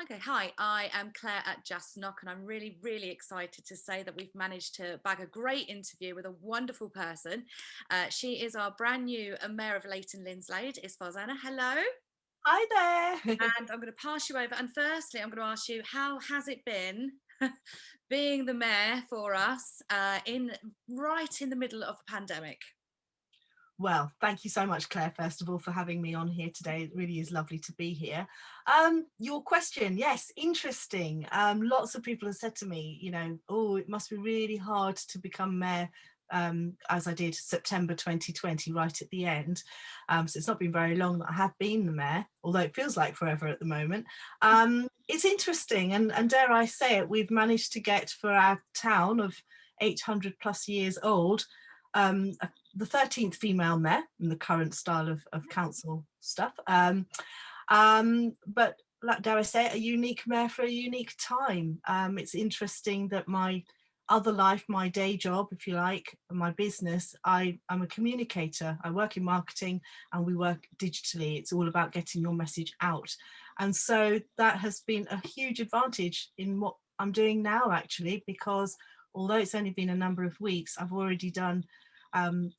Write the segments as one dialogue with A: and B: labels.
A: Okay, hi, I am Claire at Just Knock, and I'm really, really excited to say that we've managed to bag a great interview with a wonderful person. She is our brand new Mayor of Leighton Linslade, is Farzana. Hello.
B: Hi there.
A: And I'm going to pass you over. And firstly, I'm going to ask you, how has it been being the mayor for us right in the middle of a pandemic?
B: Well, thank you so much, Claire, first of all, for having me on here today. It really is lovely to be here. Your question, yes, interesting. Lots of people have said to me, oh, it must be really hard to become mayor, as I did September 2020, right at the end. So it's not been very long that I have been the mayor, although it feels like forever at the moment. It's interesting, and dare I say it, we've managed to get for our town of 800 plus years old, the 13th female mayor in the current style of council stuff. But like, dare I say it, a unique mayor for a unique time. It's interesting that my other life, my day job, if you like, my business, I'm a communicator. I work in marketing and we work digitally. It's all about getting your message out. And so that has been a huge advantage in what I'm doing now, actually, because although it's only been a number of weeks, I've already done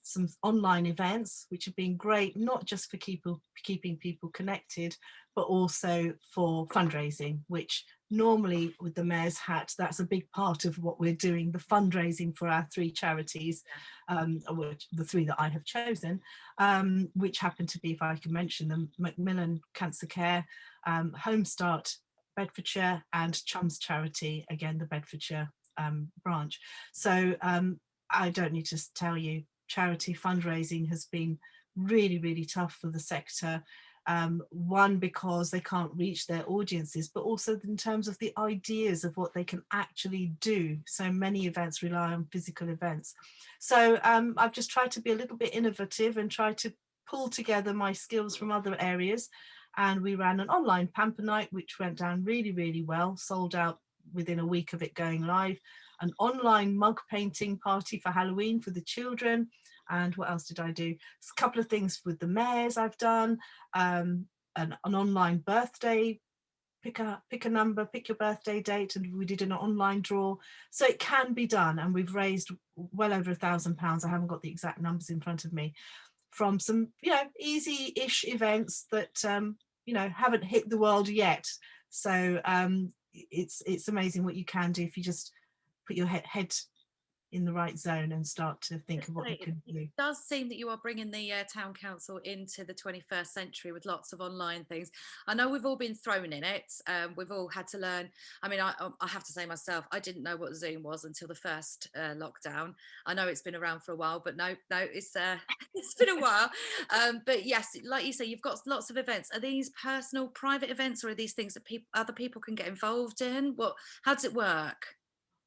B: some online events, which have been great, not just for keeping people connected, but also for fundraising, which normally with the mayor's hat, that's a big part of what we're doing, the fundraising for our three charities, which the three that I have chosen, which happen to be, if I can mention them, Macmillan Cancer Care, Home Start Bedfordshire, and Chums Charity, again, the Bedfordshire branch. So I don't need to tell you, charity fundraising has been really, really tough for the sector. One, because they can't reach their audiences, but also in terms of the ideas of what they can actually do. So many events rely on physical events. So I've just tried to be a little bit innovative and try to pull together my skills from other areas. And we ran an online pamper night, which went down really, really well, sold out within a week of it going live. An online mug painting party for Halloween for the children. And what else did I do? A couple of things with the mayors I've done, an online birthday, pick a number, pick your birthday date, and we did an online draw. So it can be done, and we've raised well over £1,000. I haven't got the exact numbers in front of me, from some, easy-ish events that, haven't hit the world yet. So it's amazing what you can do if you just put your head in the right zone and start to think of what you can
A: It
B: do.
A: does seem that you are bringing the town council into the 21st century with lots of online things. I know we've all been thrown in it. We've all had to learn. I mean, I have to say myself, I didn't know what Zoom was until the first lockdown. I know it's been around for a while, but no, it's it's been a while. But yes, like you say, you've got lots of events. Are these personal, private events, or are these things that other people can get involved in? How does it work?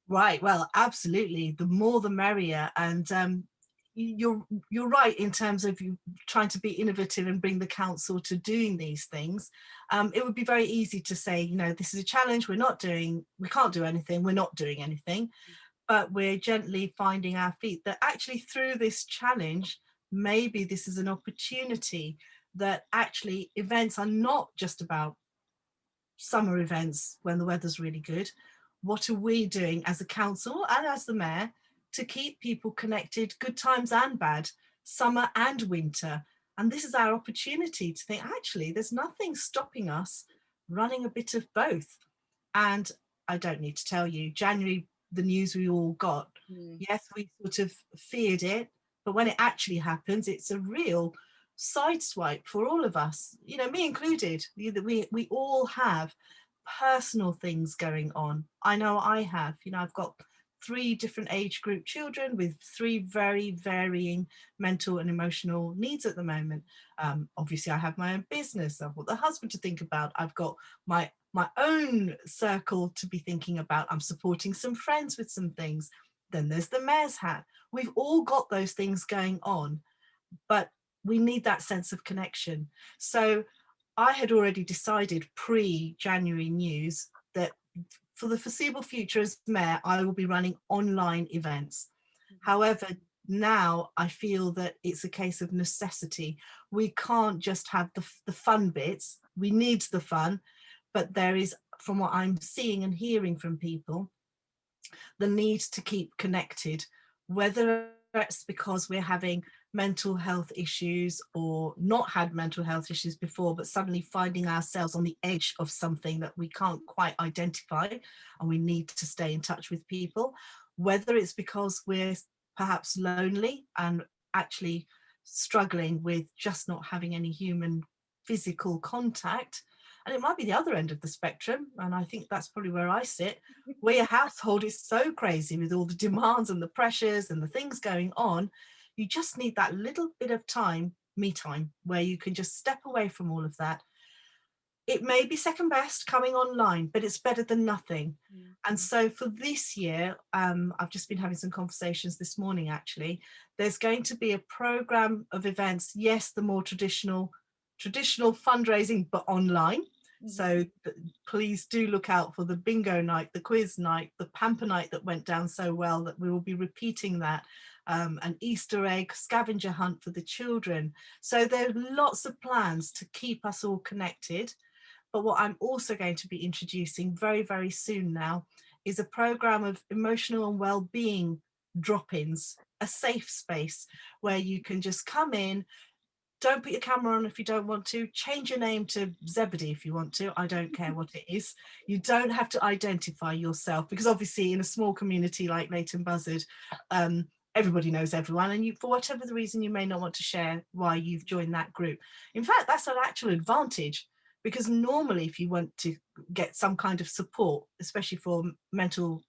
B: Right, well, absolutely. The more the merrier. And you're right in terms of you trying to be innovative and bring the council to doing these things. It would be very easy to say, this is a challenge, we can't do anything, we're not doing anything. But we're gently finding our feet, that actually through this challenge, maybe this is an opportunity, that actually events are not just about summer events when the weather's really good. What are we doing as a council and as the mayor to keep people connected, good times and bad, summer and winter? And this is our opportunity to think, actually, there's nothing stopping us running a bit of both. And I don't need to tell you, January, the news we all got,
A: Mm.
B: yes, we sort of feared it, but when it actually happens, it's a real sideswipe for all of us, me included. We all have personal things going on. I know I have, I've got 3 different age group children with 3 very varying mental and emotional needs at the moment. Obviously I have my own business, I've got the husband to think about, I've got my own circle to be thinking about, I'm supporting some friends with some things. Then there's the mayor's hat. We've all got those things going on, but we need that sense of connection. So I had already decided pre-January news that for the foreseeable future as mayor, I will be running online events. However, now I feel that it's a case of necessity. We can't just have the fun bits. We need the fun, but there is, from what I'm seeing and hearing from people, the need to keep connected, whether it's because we're having mental health issues or not had mental health issues before, but suddenly finding ourselves on the edge of something that we can't quite identify and we need to stay in touch with people, whether it's because we're perhaps lonely and actually struggling with just not having any human physical contact. And it might be the other end of the spectrum, and I think that's probably where I sit, where your household is so crazy with all the demands and the pressures and the things going on. You just need that little bit of time, me time, where you can just step away from all of that. It may be second best coming online, but it's better than nothing. And so for this year, I've just been having some conversations this morning, actually. There's going to be a program of events, yes, the more traditional fundraising, but online. So please do look out for the bingo night, the quiz night, the pamper night that went down so well, that we will be repeating that, an Easter egg scavenger hunt for the children. So there are lots of plans to keep us all connected. But what I'm also going to be introducing very, very soon now is a program of emotional and well-being drop-ins, a safe space where you can just come in. Don't put your camera on if you don't want to. Change your name to Zebedee if you want to. I don't care what it is. You don't have to identify yourself, because obviously in a small community like Leighton Buzzard, everybody knows everyone, and you, for whatever the reason, you may not want to share why you've joined that group. In fact, that's an actual advantage, because normally if you want to get some kind of support, especially for mental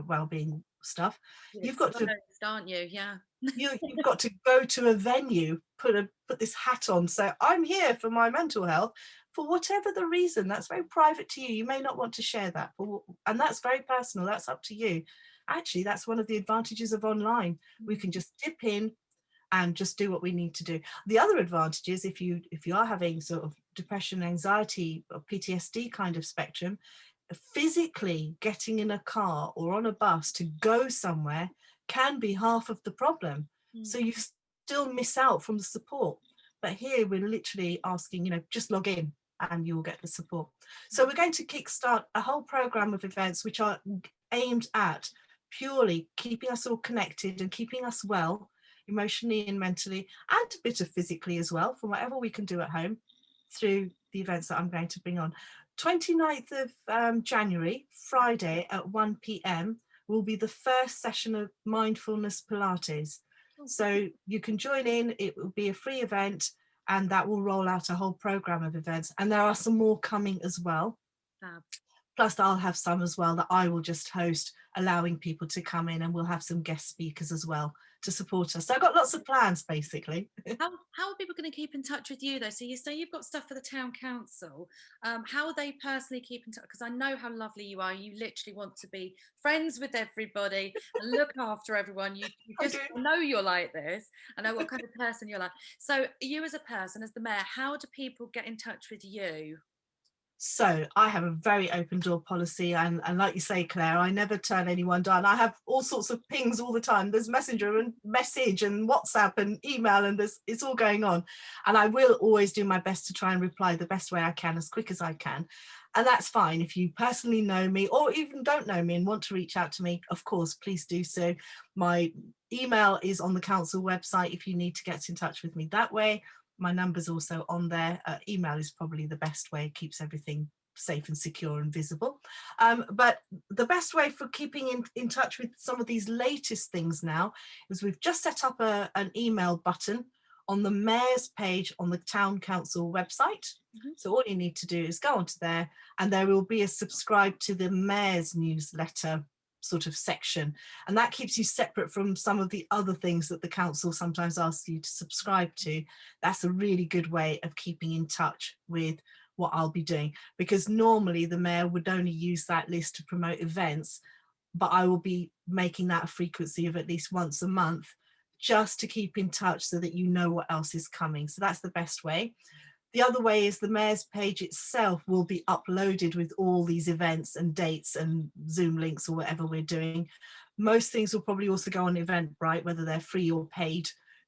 B: well-being stuff, you've got to,
A: aren't you? Yeah.
B: you've got to go to a venue, put this hat on, say, I'm here for my mental health, for whatever the reason. That's very private to you. You may not want to share that, and that's very personal. That's up to you. Actually, that's one of the advantages of online. We can just dip in and just do what we need to do. The other advantage is if you are having sort of depression, anxiety, or PTSD kind of spectrum, physically getting in a car or on a bus to go somewhere can be half of the problem. So you still miss out from the support. But here we're literally asking, just log in and you'll get the support. So we're going to kickstart a whole program of events which are aimed at purely keeping us all connected and keeping us well, emotionally and mentally, and a bit of physically as well, from whatever we can do at home through the events that I'm going to bring on. 29th of January, Friday at 1 p.m. will be the first session of mindfulness Pilates. So you can join in, it will be a free event, and that will roll out a whole program of events. And there are some more coming as well.
A: Fab.
B: Plus I'll have some as well that I will just host, allowing people to come in, and we'll have some guest speakers as well to support us. So I've got lots of plans, basically.
A: How are people going to keep in touch with you though? So you say you've got stuff for the town council. How will they personally keep in touch? Because I know how lovely you are. You literally want to be friends with everybody and look after everyone. You just know you're like this. I know what kind of person you're like. So you as a person, as the mayor, how do people get in touch with you?
B: So I have a very open door policy, and like you say, Claire, I never turn anyone down. I have all sorts of pings all the time. There's Messenger and message and WhatsApp and email, and it's all going on. And I will always do my best to try and reply the best way I can, as quick as I can. And that's fine. If you personally know me or even don't know me and want to reach out to me, of course, please do so. My email is on the council website if you need to get in touch with me that way. My number's also on there. Email is probably the best way. It keeps everything safe and secure and visible. But the best way for keeping in touch with some of these latest things now is we've just set up an email button on the mayor's page on the town council website. So all you need to do is go onto there, and there will be a subscribe to the mayor's newsletter sort of section, and that keeps you separate from some of the other things that the council sometimes asks you to subscribe to. That's a really good way of keeping in touch with what I'll be doing, because normally the mayor would only use that list to promote events, but I will be making that a frequency of at least once a month, just to keep in touch so that you know what else is coming. So that's the best way. The other way is the mayor's page itself will be uploaded with all these events and dates and Zoom links or whatever we're doing. Most things will probably also go on Eventbrite, whether they're free or paid.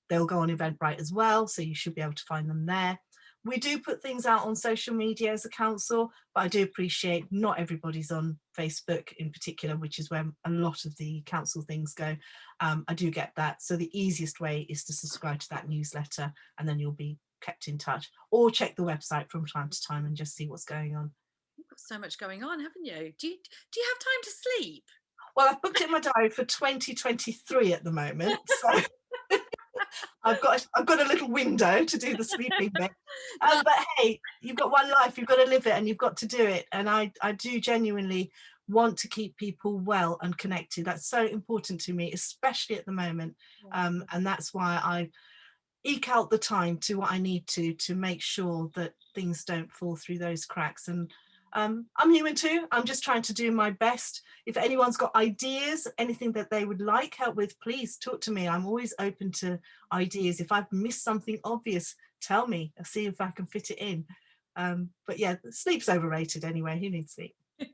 B: They'll go on Eventbrite as well, so you should be able to find them there. We do put things out on social media as a council, but I do appreciate not everybody's on Facebook in particular, which is where a lot of the council things go. I do get that. So the easiest way is to subscribe to that newsletter, and then you'll be kept in touch, or check the website from time to time and just see what's going on.
A: You've got so much going on, haven't you? Do you have time to sleep?
B: Well, I've booked it in my diary for 2023 at the moment. So I've got a little window to do the sleeping bit.
A: That-
B: But hey, you've got one life, you've got to live it, and you've got to do it. And I do genuinely want to keep people well and connected. That's so important to me, especially at the moment. And that's why I eke out the time to what I need to make sure that things don't fall through those cracks. And I'm human too. I'm just trying to do my best. If anyone's got ideas, anything that they would like help with, please talk to me. I'm always open to ideas. If I've missed something obvious, tell me. I'll see if I can fit it in. But yeah, sleep's overrated anyway. Who needs sleep?
A: Do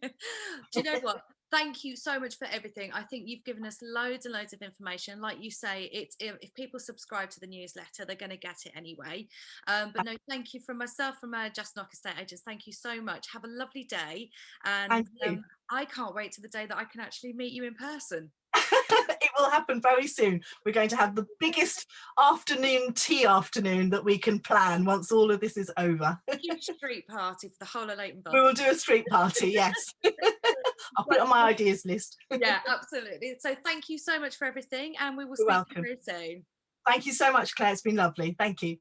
A: you know what? Thank you so much for everything. I think you've given us loads and loads of information. Like you say, it's if people subscribe to the newsletter, they're going to get it anyway. But no, thank you from myself, from Just Knock Estate Agents. Thank you so much. Have a lovely day, and
B: And you.
A: I can't wait to the day that I can actually meet you in person.
B: It will happen very soon. We're going to have the biggest afternoon tea afternoon that we can plan once all of this is over.
A: Huge street party for the whole of Leighton
B: We
A: Buzzard.
B: will do a street party, yes. I'll put it on my ideas list.
A: Yeah, absolutely. So thank you so much for everything, and we will
B: You're
A: speak
B: welcome.
A: very soon.
B: Thank you so much, Claire. It's been lovely. Thank you.